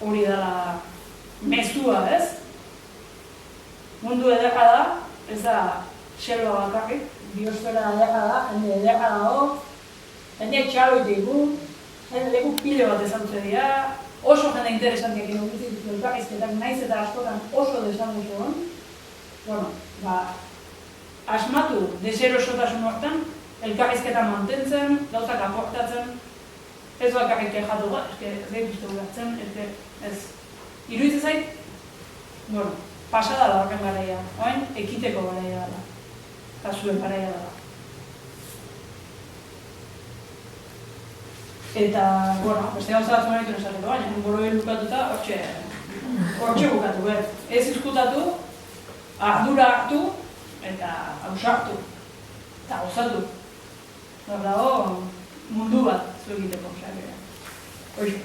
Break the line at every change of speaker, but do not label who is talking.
hori dela mezua, ez? Mundu ederra da, ez da selva bakarrik, biosfera ederra da, jende ederra dago, jende txaloitik gu, jende leku pilo bat ezagutzen dira, oso jende interesantiak edukitzen ditu elkarrizketak, naiz eta askotan oso desagutu hon. Bueno, asmatu deserosotasun hortan, elkarrizketa mantentzen, gauzak aportatzen, ez bakarrik kexatu bat, ez da ikustu guratzen, ez. Iruditzen zait, bueno, pasada da horren garaia, oain ekiteko garaia da, eta zuen garaia da. Eta, bueno, beste gauza bat zuen esateko, baina borobil bukatuta, hortxe bukatu, ez izkutatu, ardura hartu, eta ausartu, eta gauzatu. Hor dago mundu bat zu egiteko, hoxe.